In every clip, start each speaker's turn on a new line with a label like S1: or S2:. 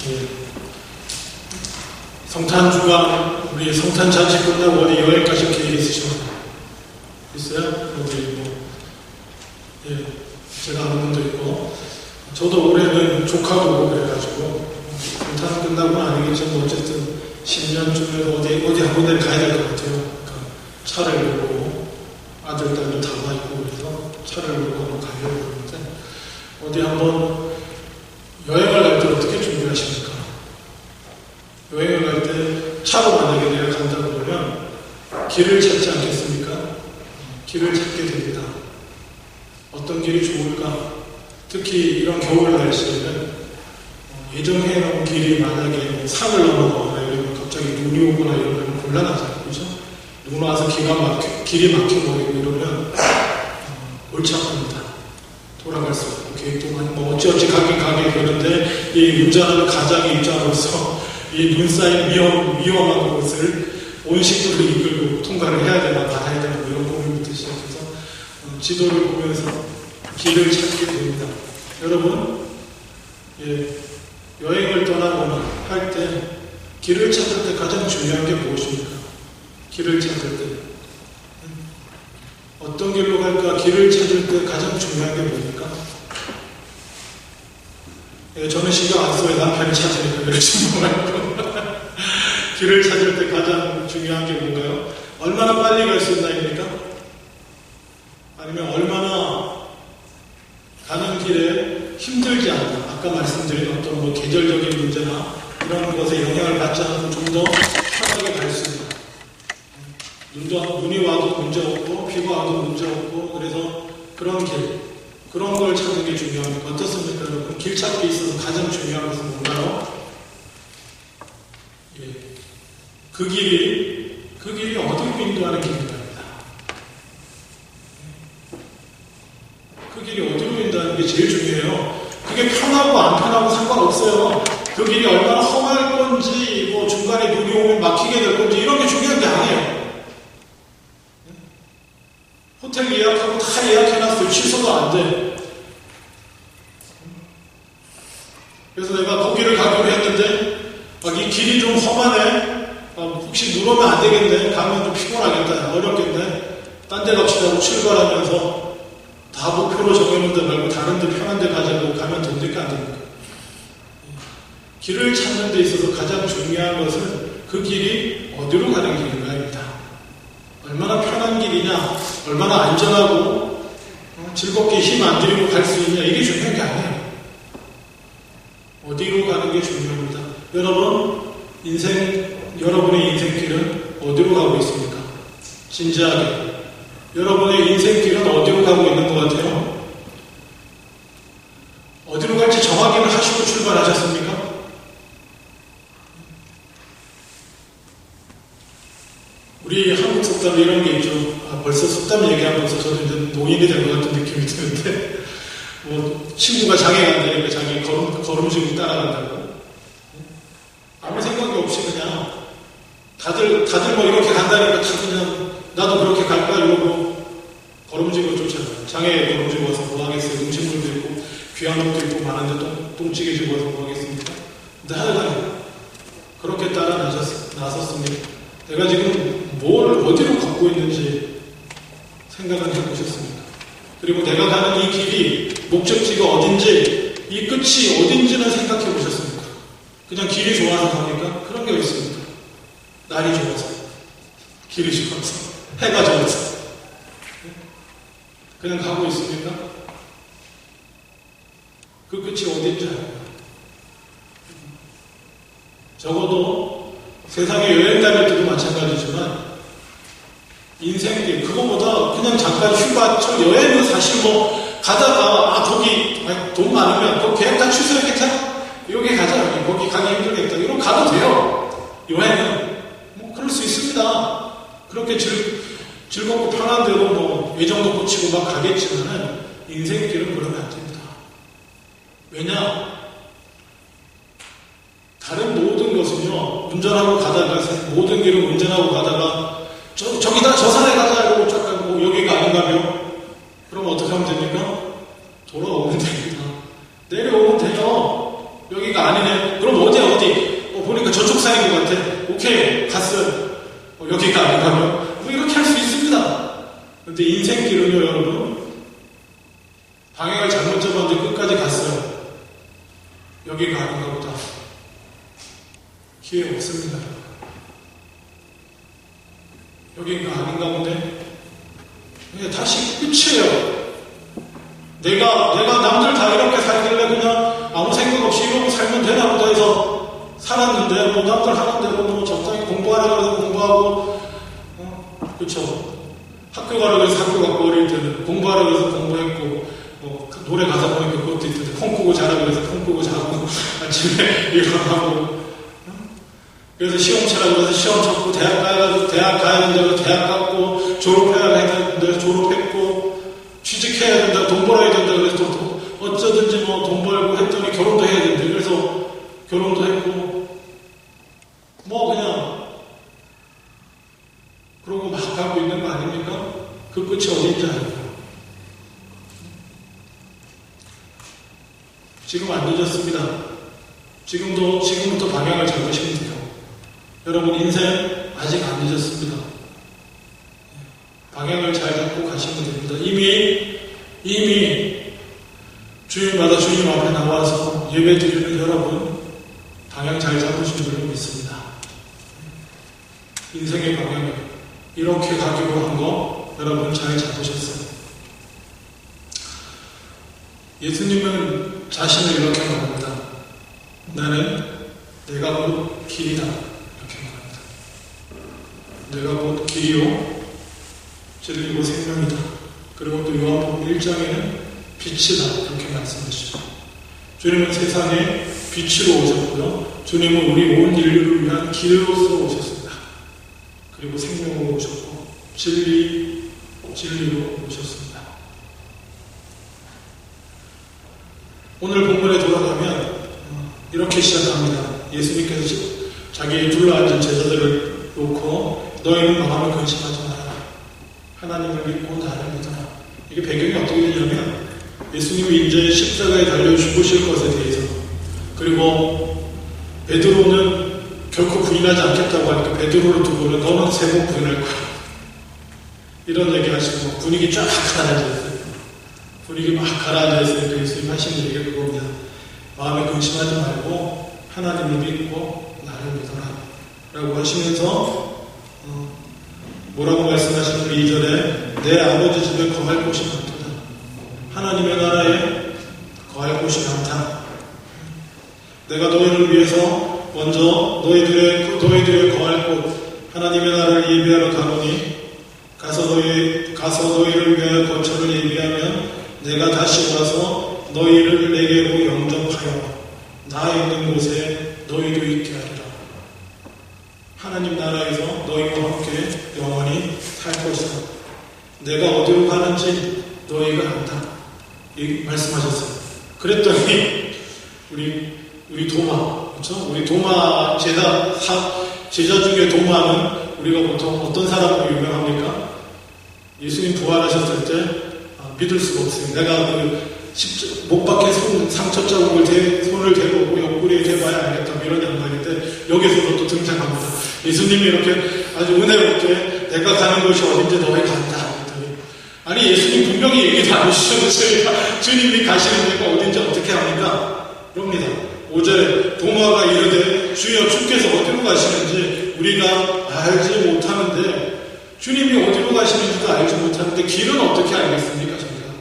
S1: 예. 성탄 주간, 우리 성탄 잔치 끝나고 어디 여행 가실 계획 있으신가요? 있어요? 어디 뭐, 예, 제가 아는 분도 있고, 저도 올해는 조카도 그래가지고, 성탄 끝나고는 아니겠지만, 어쨌든 10년쯤에 어디 한 군데를 가야 될 것 같아요. 그러니까 차를 몰고, 아들, 딸도 다 와 있고, 그래서 차를 몰고 한번 가려고 그러는데, 어디 한번 여행을 갈 때 어떻게 준비하십니까? 여행을 갈 때 차로 만약에 내가 간다 그러면 길을 찾지 않겠습니까? 길을 찾게 됩니다. 어떤 길이 좋을까? 특히 이런 겨울 날씨에는 예정해 놓은 길이 만약에 산을 넘어가거나 이러면 갑자기 눈이 오거나 이러면 곤란하잖아요. 그죠? 눈 와서 길이 막혀버리고 이러면 골치 아픕니다. 돌아갈 수 없고 계획도 많이 뭐 어찌어찌 가긴 그러는데 이 운전하는 가장의 입장으로서 이 눈 쌓인 위험한 곳을 온식으로 이끌고 통과를 해야 되나 말아야 되나 이런 고민부터 시작해서 지도를 보면서 길을 찾게 됩니다. 여러분, 예, 여행을 떠나거나 할 때 길을 찾을 때 가장 중요한 게 무엇입니까? 길을 찾을 때 어떤 길로 갈까? 길을 찾을 때 가장 중요한 게 뭡니까? 예, 저는 신경 안 써요. 남편이 찾으니까 열심히 말고. 길을 찾을 때 가장 중요한 게 뭔가요? 얼마나 빨리 갈 수 있나입니까? 아니면 얼마나 가는 길에 힘들지 않나? 아까 말씀드린 어떤 뭐 계절적인 문제나 이런 것에 영향을 받지 않고 좀 더 편하게 갈 수 있나? 눈이 와도 문제 없고 비가 와도 문제 없고 그래서 그런 길, 그런 걸 찾는 게 중요합니다. 어떻습니까 여러분? 길 찾기에 있어서 가장 중요한 것은 뭔가요? 예. 그 길이 어디로 인도하는 길인가입니다. 그 길이 어디로 인도하는 게 제일 중요해요. 그게 편하고 안 편하고 상관없어요. 그 길이 얼마나 험할 건지 뭐 중간에 눈이 오면 막히게 될 건지 이런 게 중요한 게 아니에요. 호텔 예약하고 다 예약해놨어요. 취소도 안 돼. 그래서 내가 거기를 가기로 했는데 이 길이 좀 험하네. 혹시 눈 오면 안 되겠네. 가면 좀 피곤하겠다. 어렵겠네. 딴 데 갑시다. 출발하면서 다 목표로 정해놓은 데 말고 다른 데 편한 데 가자고 가면 됩니까? 안 됩니까? 길을 찾는 데 있어서 가장 중요한 것은 그 길이 어디로 가는 길인가입니다. 얼마나 편한 길이냐, 얼마나 안전하고 즐겁게 힘 안 들이고 갈 수 있냐, 이게 중요한 게 아니에요. 어디로 가는 게 중요합니다. 여러분의 인생길은 어디로 가고 있습니까? 진지하게. 여러분의 인생길은 어디로 가고 있는 것 같아요? 어디로 갈지 정하기는 하시고 출발하셨습니까? 우리 한국 속담 이런 게 있죠. 벌써 속담 얘기하면서 저도 이제 노인이 된 것 같은 느낌이 드는데, 뭐, 친구가 장에 간다니까 장에 걸음지고 따라간다고. 아무 생각이 없이 그냥, 다들 뭐 이렇게 간다니까 다 그냥, 나도 그렇게 갈까? 이러고 걸음지고 쫓아가요. 장에 걸음지고 와서 뭐 하겠어요? 음식물도 있고, 귀한 것도 있고, 많은데 똥찌개 지고 와서 뭐 하겠습니까? 근데 하여간, 그렇게 따라 나섰습니다. 내가 지금 뭘 어디로 걷고 있는지 생각을 해보셨습니까? 그리고 내가 가는 이 길이 목적지가 어딘지 이 끝이 어딘지는 생각해 보셨습니까? 그냥 길이 좋아서 갑니까? 그런 게 있습니다. 날이 좋아서, 길이 좋아서, 해가 좋아서 그냥 가고 있습니까? 그 끝이 어딘지 알아요. 적어도 세상에 여행 다닐 때도 마찬가지지만 인생길 그거보다 그냥 잠깐 휴가철 여행은 사실 뭐 가다가 거기 돈 많으면 거기 계획 다 취소했겠다 여기 가자 거기 가기 힘들겠다 이러면 가도 돼요. 여행은 뭐 그럴 수 있습니다. 그렇게 즐겁고 편한 대로 뭐 예정도 고치고 막 가겠지만은 인생길은 그러면 안 됩니다. 왜냐? 다른 모든 것은요, 운전하고 가다가, 모든 길을 운전하고 가다가, 저기다, 저 산에 가자, 이러고 쫙 가고, 여기가 아닌가요? 그럼 어떻게 하면 됩니까? 돌아오면 됩니다. 내려오면 돼요. 여기가 아니네. 그럼 어디 정상인 것 같아. 오케이, 갔어요. 여기가 안 가면 뭐 이렇게 할 수 있습니다. 근데 인생길은요, 여러분, 방향을 잘못 잡았는데 끝까지 갔어요. 여기가 아닌가 보다. 기회 없습니다. 여기가 아닌가 보네. 다시 끝이에요. 내가 남들 다 이렇게 살길래 그냥 아무 생각 없이 이러고 살면 되나 보다 해서 살았는데, 뭐 남들 하는 대로 뭐 적당히 공부하라고 해서 공부하고, 그쵸. 학교 가라고 해서 학교 갔고, 어릴 때는 공부하라고 해서 공부했고, 뭐 노래 가사 보니까 그것도 있던데, 콩 끄고 자라고 해서 콩 끄고 자고, 아침에 일어나고, 그래서 시험 치라고 해서 시험 쳤고, 대학 가야 된다고 대학 갔고, 졸업해야 된다고 졸업했고, 취직해야 된다고 돈 벌어야 된다고 해서 어쩌든지 뭐 돈 벌고 했더니 결혼도 해야 된대. 그래서 결혼도 했고, 뭐 그냥 그러고 막 가고 있는 거 아닙니까? 그 끝이 어딘지 알고. 지금 안 늦었습니다. 지금부터 방향을 잡으시면 돼요. 여러분, 인생 아직 안 늦었습니다. 방향을 잘 잡고 가시면 됩니다. 이미 주일마다 주님 앞에 나와서 예배 드리는 여러분, 방향 잘 잡으신 줄로 믿습니다. 인생의 방향을 이렇게 가기로 한 거 여러분 잘 잡으셨어요. 예수님은 자신을 이렇게 말합니다. 나는 내가 곧 길이다. 이렇게 말합니다. 내가 곧 길이요 진리고 생명이다. 그리고 또 요한복음 1장에는 빛이다. 이렇게 말씀하시죠. 주님은 세상에 빛으로 오셨고요. 주님은 우리 온 인류를 위한 길로서 오셨습니다. 그리고 생명으로 오셨고 진리로 오셨습니다. 오늘 본문에 돌아가면 이렇게 시작합니다. 예수님께서 자기의 둘러앉은 제자들을 놓고 너희는 마음을 근심하지 마라. 하나님을 믿고 나를 믿어라. 이게 배경이 어떻게 되냐면 예수님이 이제 십자가에 달려 죽으실 것에 대해서, 그리고 베드로는 결코 부인하지 않겠다고 하니까 베드로를 두고는 너는 세 번 부인할 거야. 이런 얘기 하시고 분위기 쫙 가라앉아있어요. 분위기 막 가라앉아있으니까 예수님 하시는 얘기가 그겁니다. 마음에 근심하지 말고 하나님을 믿고 나를 믿어라 라고 하시면서 뭐라고 말씀하시는 2절에 내 아버지 집에 거할 곳이 많도다. 하나님의 나라에 거할 곳이 많다. 내가 너희를 위해서 먼저 너희들의 거할 곳 하나님의 나라를 예비하러 가노니 가서 너희를 위하여 거처를 예비하면 내가 다시 와서 너희를 내게로 영접하여 나 있는 곳에 너희도 있게 하리라. 하나님 나라에서 너희와 함께 영원히 살 것이다. 내가 어디로 가는지 너희가 안다. 이 말씀하셨어요. 그랬더니 우리 도마, 그렇죠? 우리 도마 제자 중에 도마는 우리가 보통 어떤 사람으로 유명합니까? 예수님 부활하셨을 때 믿을 수가 없어요. 내가 목 밖에 상처 자국을 손을 대보고 옆구리에 대봐야 알겠다. 이런 양말인데 여기서도 또 등장합니다. 예수님이 이렇게 아주 은혜롭게 내가 가는 곳이 어딘지 너희 간다. 아니 예수님 분명히 얘기도 안 해주셨는데 주님이 가시는 데가 어딘지 어떻게 합니까? 이럽니다. 5절에 도마가 이르되 주여 주께서 어디로 가시는지 우리가 알지 못하는데, 주님이 어디로 가시는지도 알지 못하는데 길은 어떻게 알겠습니까? 저희가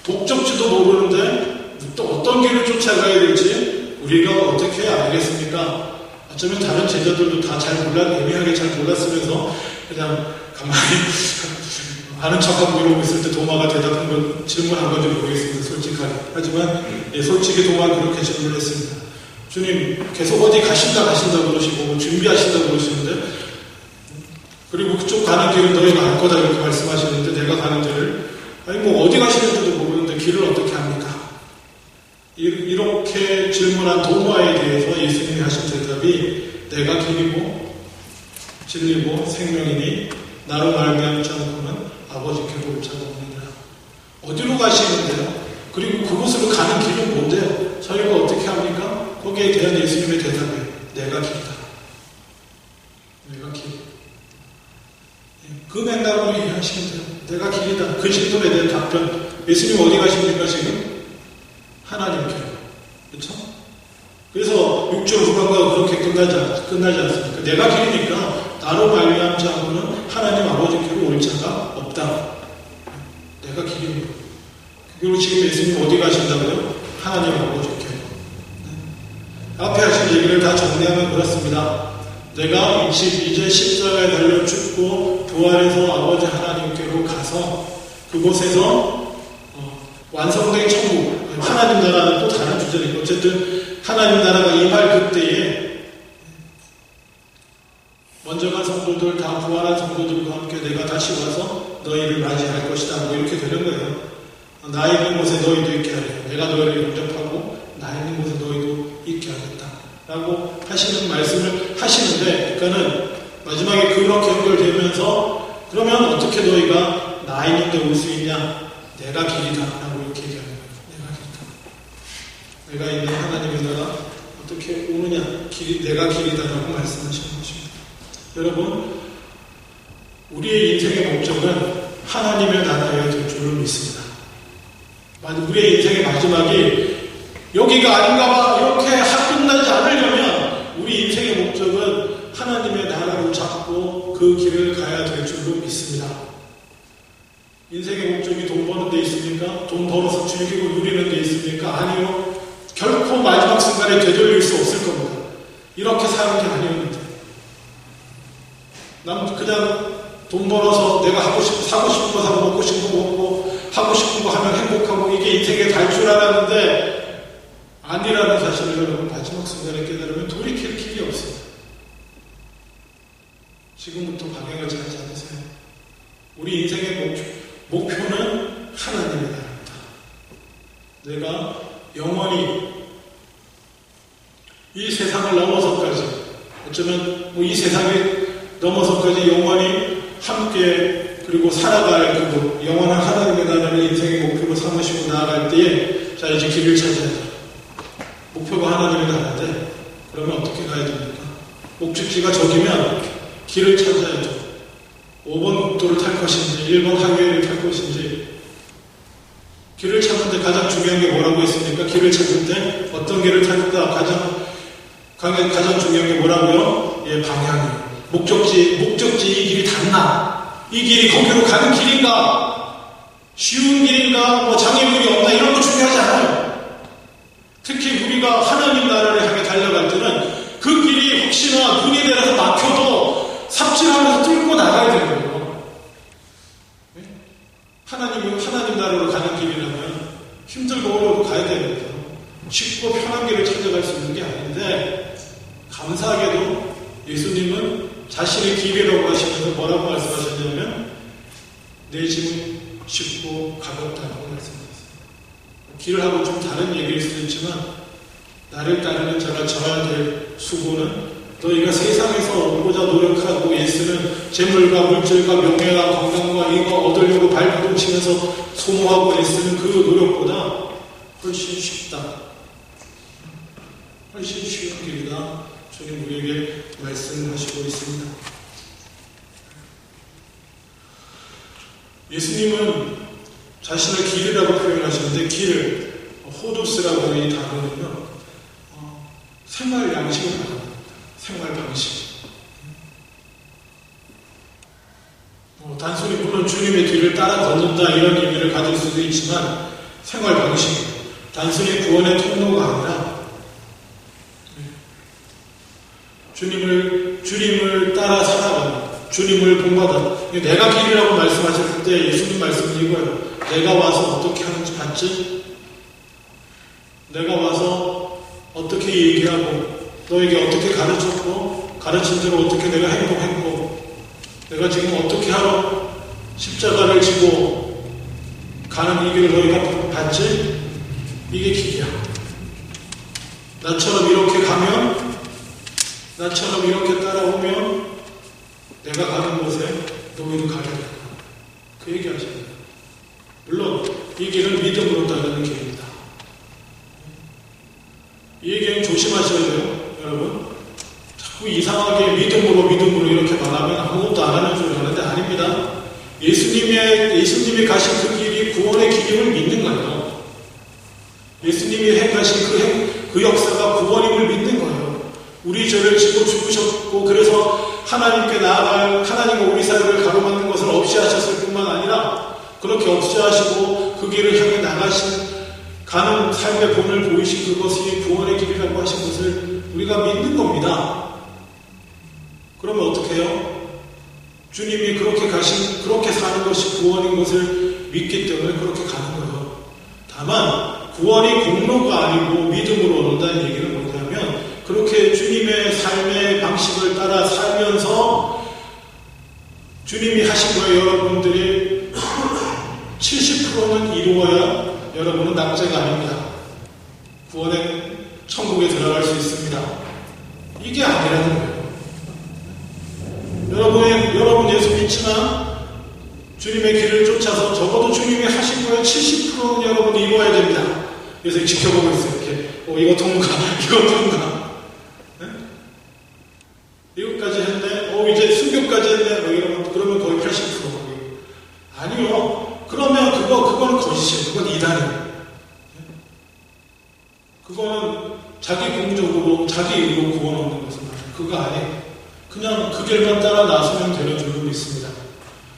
S1: 목적지도 모르는데 또 어떤 길을 쫓아가야 될지 우리가 어떻게 알겠습니까? 어쩌면 다른 제자들도 다 애매하게 잘 몰랐으면서 그냥 가만히 아는 척하고 이러고 있을 때 도마가 질문한 건지 모르겠습니다. 솔직하게. 하지만 솔직히 도마가 그렇게 질문했습니다. 주님 계속 어디 가신다 그러시고 뭐 준비하신다 그러시는데, 그리고 그쪽 가는 길은 너희가 알 거다 이렇게 말씀하시는데 내가 가는 길을 뭐 어디 가시는지도 모르는데 길을 어떻게 합니까? 이렇게 질문한 도마에 대해서 예수님이 하신 대답이 내가 길이고 진리고 생명이니 나로 말미암지 않고는 아버지께 볼 자가 없느니라. 어디로 가시는데요? 그리고 그곳으로 가는 길은 뭔데요? 저희가 어떻게 합니까? 거기에 대한 예수님의 대답이 내가 길이다. 예수님 어디 가십니까 지금? 하나님께. 그렇죠? 그래서 6절 후반부가 그렇게 끝나지 않습니까? 내가 길이니까 나로 말미암지 않고는 하나님 아버지께로 올 자가 없다. 내가 길입니다. 그리고 지금 예수님 어디 가신다고요? 하나님 아버지께로. 앞에 하신 얘기를 다 정리하면 그렇습니다. 내가 이제 십자가에 달려 죽고 부활해서 아버지 하나님께로 가서 그곳에서 완성된 천국, 하나님 나라는 또 다른 주제니까 어쨌든 하나님 나라가 임할 그때에 먼저 간 성도들, 다 부활한 성도들과 함께 내가 다시 와서 너희를 맞이할 것이다. 뭐 이렇게 되는 거예요. 나 있는 곳에 너희도 있게 하려. 내가 너희를 영접하고 나 있는 곳에 너희도 있게 하겠다. 라고 하시는 말씀을 하시는데, 그러니까는 마지막에 그렇게 연결되면서 그러면 어떻게 너희가 나 있는 데 올 수 있냐? 내가 길이다. 라고 이렇게 얘기하는 거예요. 내가 있는 하나님의 나라 어떻게 오느냐? 내가 길이다라고 말씀하시는 것입니다. 여러분, 우리의 인생의 목적은 하나님의 나라여야 될 줄로 믿습니다. 우리의 인생의 마지막이 여기가 아닌가 봐 이렇게 끝나지 않으려면 우리 인생의 목적은 하나님의 나라를 잡고 그 길을 가야 될 줄로 믿습니다. 인생의 목적이 돈 버는 데 있습니까? 돈 벌어서 즐기고 누리는 데 있습니까? 아니요. 결코 마지막 순간에 되돌릴 수 없을 겁니다. 이렇게 사는 게 아니었는데 난 그냥 돈 벌어서 내가 사고 싶은 거 사고 먹고 싶은 거 먹고 하고 싶은 거 하면 행복하고 이게 인생의 달 줄 알았는데 아니라는 사실을 여러분 마지막 순간에 깨달으면 돌이킬 길이 없습니다. 지금부터 방향을 찾지 않으세요. 우리 인생의 목표는 하나님의 나라입니다. 내가 영원히 이 세상을 넘어서까지 어쩌면 이 세상을 넘어서까지 영원히 함께 그리고 살아갈 그곳 영원한 하나님의 나라를 인생의 목표로 삼으시고 나아갈 때에 자 이제 길을 찾아야죠. 목표가 하나님의 나라인데 그러면 어떻게 가야 됩니까? 목적지가 저기면 길을 찾아야죠. 5번 국도를 탈 것인지 1번 하이웨이를 탈 것인지 길을 찾는데 가장 중요한 게 뭐라고 했습니까? 길을 찾을 때 어떤 길을 탈까 가장 중요한 게 뭐라고요? 예, 방향이에요. 목적지 이 길이 닿나? 이 길이 거기로 가는 길인가? 쉬운 길인가? 뭐 장애물이 없나? 이런 거 중요하지 않아요. 특히 우리가 하나님 나라를 향해 달려갈 때는 그 길이 혹시나 눈이 내려서 막혀도 삽질하면서 뚫고 나가야 되는 거예요. 하나님 나라로 가는 길이라면 힘들고 어려워도 가야 됩니다. 쉽고 편한 길을 찾아갈 수 있는 게 아닌데 감사하게도 예수님은 자신의 길이라고 하시면서 뭐라고 말씀하셨냐면 내 짐은 쉽고 가볍다고 말씀하셨어요. 길하고 좀 다른 얘기일 수도 있지만 나를 따르는 자가 져야 될 수고는 너희가 세상에서 얻고자 노력하고 애쓰는 재물과 물질과 명예와 건강과 이거 얻으려고 발버둥 치면서 소모하고 애쓰는 그 노력보다 훨씬 쉽다. 훨씬 쉬운 길이다. 주님 우리에게 말씀하시고 있습니다. 예수님은 자신을 길이라고 표현하시는데 길, 호두스라고 하는 이 단어는요, 생활 양식을 말합니다. 생활 방식. 단순히 물론 주님의 뒤를 따라 걷는다 이런 의미를 가질 수도 있지만 생활 방식, 단순히 구원의 통로가 아니라 주님을 따라 살아가는, 주님을 본받아. 내가 길이라고 말씀하셨을 때 예수님 말씀은 이거예요. 내가 와서 어떻게 하는지 봤지? 내가 와서 어떻게 얘기하고 너에게 어떻게 가르쳤고 가르친 대로 어떻게 내가 행동했고 내가 지금 어떻게 하러 십자가를 지고 가는 이 길을 너희가 봤지? 이게 길이야. 나처럼 이렇게 가면 나처럼 이렇게 따라오면 내가 가는 곳에 너희도 가게 될 거야. 그 얘기 하십니다. 물론 이 길은 믿음으로 따르는 길입니다. 이 얘기는 조심하셔야 돼요. 여러분 자꾸 이상하게 믿음으로 이렇게 말하면 아무것도 안 하는 소리 하는데 아닙니다. 예수님이 가신 그 길이 이 구원의 기림을 믿는 거예요. 예수님이 행하신 그 역사가 구원임을 믿는 거예요. 우리 죄를 지고 죽으셨고 그래서 하나님께 나아갈 하나님과 우리 사이를 가로막는 것을 없이 하셨을 뿐만 아니라 그렇게 없이 하시고 그 길을 향해 나가신 가는 삶의 본을 보이신 그것이 구원의 길이라고 하신 것을 우리가 믿는 겁니다. 그러면 어떻게 해요? 주님이 그렇게 사는 것이 구원인 것을 믿기 때문에 그렇게 가는 거예요. 다만 구원이 공로가 아니고 믿음으로 얻는다는 얘기는 뭐냐면 그렇게 주님의 삶의 방식을 따라 살면서 주님이 하신 거예요. 여러분들이 70%는 이루어야 여러분은 낙제가 아닙니다. 구원의 천국에 들어갈 수 있습니다. 이게 아니라는 거예요. 여러분 예수 믿지만 주님의 길을 쫓아서 적어도 주님이 하신 거에 70%는 여러분이 이루어야 됩니다. 그래서 지켜보고 있어요. 이렇게 이거 통과, 이거 통과. 네? 이것까지 했네. 이제 순교까지 했네. 그러면 거의 80%. 아니요. 그러면 그거는 거짓이에요. 그건 이단이에요. 그거는 자기 공적으로 자기 의로 구원 얻는 것은 그거 아니에요. 그냥 그 길만 따라 나서면 되는 줄로 믿습니다.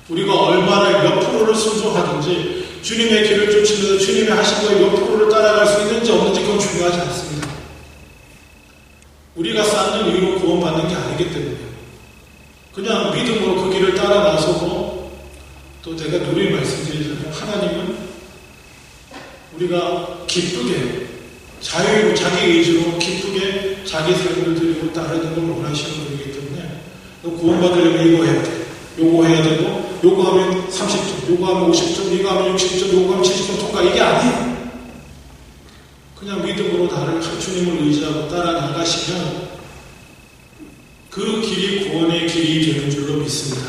S1: 우리가 얼마나 몇 프로를 순종하든지 주님의 길을 쫓으면서 주님이 하신 거에 몇 프로를 따라갈 수 있는지 없는지 그건 중요하지 않습니다. 우리가 쌓는 의로 구원받는 게 아니기 때문에 그냥 믿음으로 그 길을 따라 나서고 또 제가 누누이 말씀드리자면 하나님은 우리가 기쁘게 자유로 자기 의지로 기쁘게 자기 삶을 드리고 따르는 걸 원하시는 분이기 때문에 너 구원받으려면 이거 해야 돼. 요거 해야 되고 요거 하면 30점, 요거 하면 50점, 이거 하면 60점, 요거 하면 70점 통과. 이게 아니에요. 그냥 믿음으로 나를 주님을 의지하고 따라 나가시면 그 길이 구원의 길이 되는 줄로 믿습니다.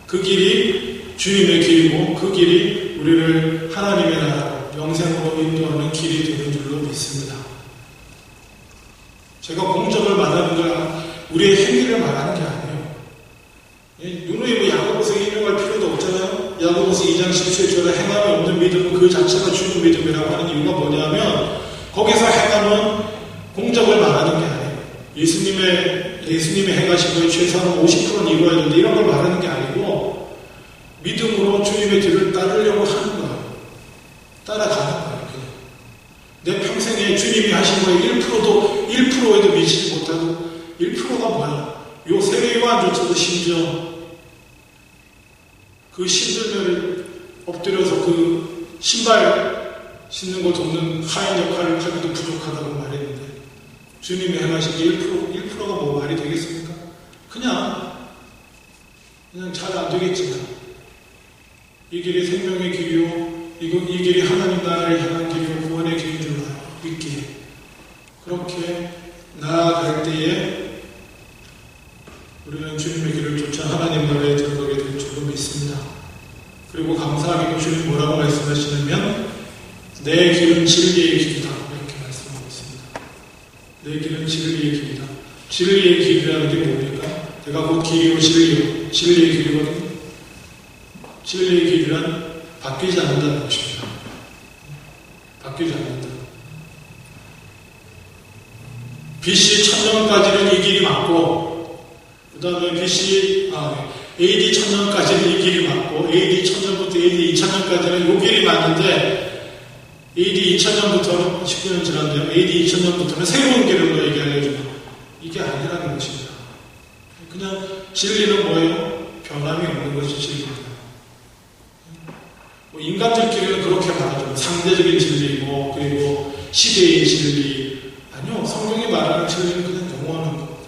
S1: 그 길이 주님의 길이고 그 길이 우리를 하나님의 나라로 영생으로 인도하는 길이 되는 줄로 믿습니다. 제가 공적을 말하는 건 우리의 행위를 말하는 게 아니에요. 누누이 야고보서 인용할 필요도 없잖아요. 야고보서 2장 17절에 행함이 없는 믿음은 그 자체가 죽은 믿음이라고 하는 이유가 뭐냐면 거기서 행함은 공적을 말하는 게 아니에요. 예수님의 행하신 거에 최소한 50%는 이루어야 되는데 이런 걸 말하는 게 아니고 믿음으로 주님의 뒤를 따르려고 하는 거예요. 따라가는 거예요. 그냥. 내 평생에 주님이 하신 거에 1%에도 미치지 못하고 1%가 뭐야? 요 세례요한조차도 심지어 그 신들을 엎드려서 그 신발 신는 거 돕는 하인 역할을 하기도 부족하다고 말했는데 주님이 행하신 게 1%가 뭐 말이 되겠습니까? 그냥 잘 안 되겠지만 이 길이 생명의 길이요 이 길이 하나님 나라를 향한 길이요 구원의 길인 줄 믿기에 그렇게 나아갈 때에 우리는 주님의 길을 쫓아 하나님 나라에 들어가게 될 줄로 믿습니다. 그리고 감사하게도 주님 뭐라고 말씀하시냐면 내 길은 진리의 길이다 이렇게 말씀하고 있습니다. 내 길은 진리의 길이다. 진리의 길이라는 게 뭡니까? 내가 곧 길이요 진리요 진리의 길이거든요. 진리의 길이란 바뀌지 않는다는 것입니다. 바뀌지 않는다. BC 1000년까지는 이 길이 맞고 그 다음에 AD 1000년까지는 이 길이 맞고 AD 1000년부터 AD 2000년까지는 이 길이 맞는데 AD 2000년부터는 19년 지났는데요. AD 2000년부터는 새로운 길로 얘기 알려주고 이게 아니라는 것입니다. 그냥 진리는 뭐예요? 변함이 없는 것이 진리입니다. 인간들끼리는 그렇게 말하죠. 상대적인 진리고 그리고 시대의 진리. 아니요. 성경이 말하는 진리는 그냥 영원한 겁니다.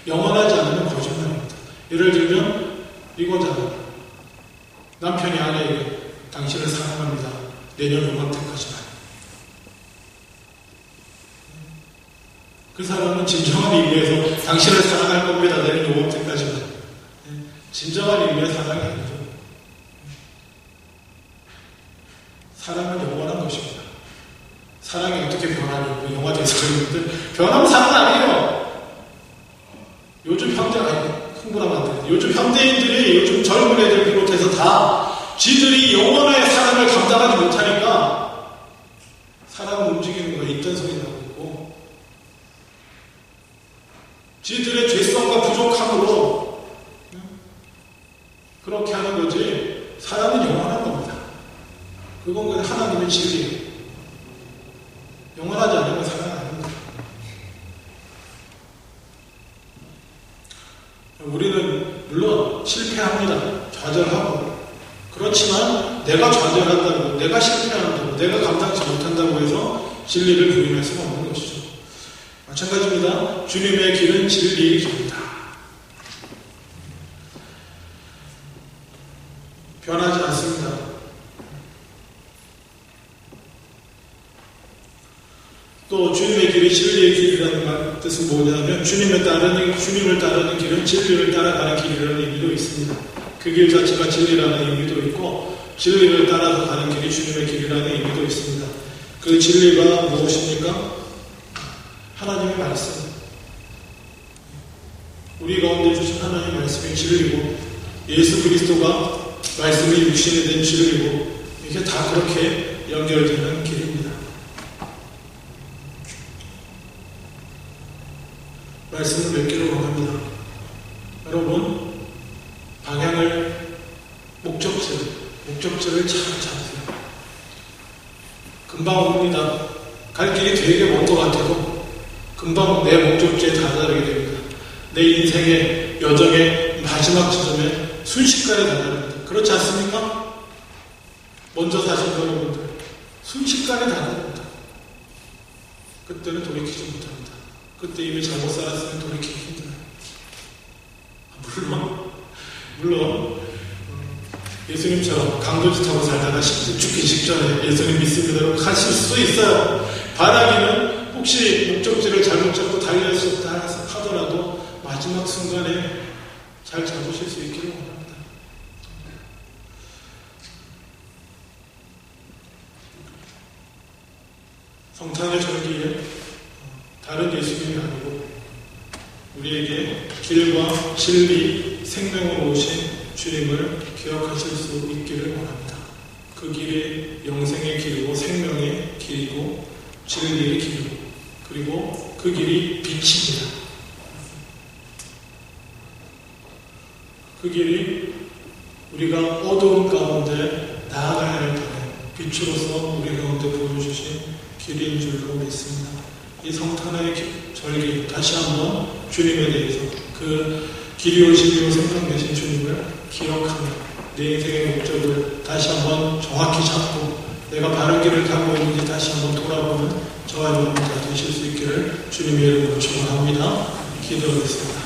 S1: 영원하지 않으면 거짓말입니다. 예를 들면 이거잖아요. 남편이 아내에게 당신을 사랑합니다. 내년 요맘때까지만. 그 사람은 진정한 의미에서 당신을 사랑할 겁니다. 내년 요맘때까지만. 진정한 의미의 사랑이 아니죠. 사랑은 영원한 것입니다. 사랑이 어떻게 변하니? 영화 대사님들 변하면 사랑 아니에요. 요즘 현대인, 흥분하면 안 돼요. 요즘 현대인들이 요즘 젊은 애들 비롯해서 다 지들이 영원의 사랑을 감당하지 못하니까 사랑을 움직이는 거에 있던 소리 나고 있고, 지들의 죄성과 부족함으로 그렇게 하는 거지, 사랑은 영원한 겁니다. 그건 그냥 하나님의 진리예요. 영원하지 않으면 사랑 아닙니다. 우리는 물론 실패합니다. 좌절하고. 그렇지만 내가 좌절한다고, 내가 실패한다고, 내가 감당치 못한다고 해서 진리를 부인할 수가 없는 것이죠. 마찬가지입니다. 주님의 길은 진리의 길입니다. 변하지 않습니다. 또 주님의 길이 진리의 길이라는 뜻은 뭐냐면 주님을 따르는 길은 진리를 따라가는 길이라는 의미도 있습니다. 그 길 자체가 진리라는 의미도 있고 진리를 따라서 가는 길이 주님의 길이라는 의미도 있습니다. 그 진리가 무엇입니까? 하나님의 말씀. 우리 가운데 주신 하나님의 말씀이 진리고 예수 그리스도가 말씀이 육신이 된 진리고 이게 다 그렇게 연결되는 길입니다. 말씀을 맺기로 원합니다. 여러분, 방향을, 목적지를 잘 잡으세요. 금방 옵니다. 갈 길이 되게 먼 것 같아도 금방 내 목적지에 다다르게 됩니다. 내 인생의 여정의 마지막 지점에 순식간에 다다릅니다. 그렇지 않습니까? 먼저 사신 여러분들, 순식간에 다다릅니다. 그때는 돌이키지 못합니다. 그때 이미 잘못 살았으면 돌이키기 힘들어요. 물론 예수님처럼 강도짓 하고 살다가 죽기 직전에 예수님 믿습니다라고 가실 수도 있어요. 바라기는 혹시 목적지를 잘못 잡고 달릴 수 없다 하더라도 마지막 순간에 잘 잡으실 수 있기를 원합니다. 성탄의 절기에 다른 예수님이 아니고 우리에게 길과 진리, 생명으로 오신 주님을 기억하실 수 있기를 원합니다. 그 길이 영생의 길이고 생명의 길이고 진리의 길이고 그리고 그 길이 빛입니다. 그 길이 우리가 어두운 가운데 나아가야 할 길에 빛으로서 우리 가운데 보여주신 길인 줄로 믿습니다. 이 성탄의 절기 다시 한번 주님에 대해서 그 길이 오시기로 생각되신 주님을 기억하며 내 인생의 목적을 다시 한번 정확히 잡고 내가 바른 길을 가고 있는지 다시 한번 돌아보는 저와 여러분 다 되실 수 있기를 주님의 이름으로 축원합니다. 기도하겠습니다.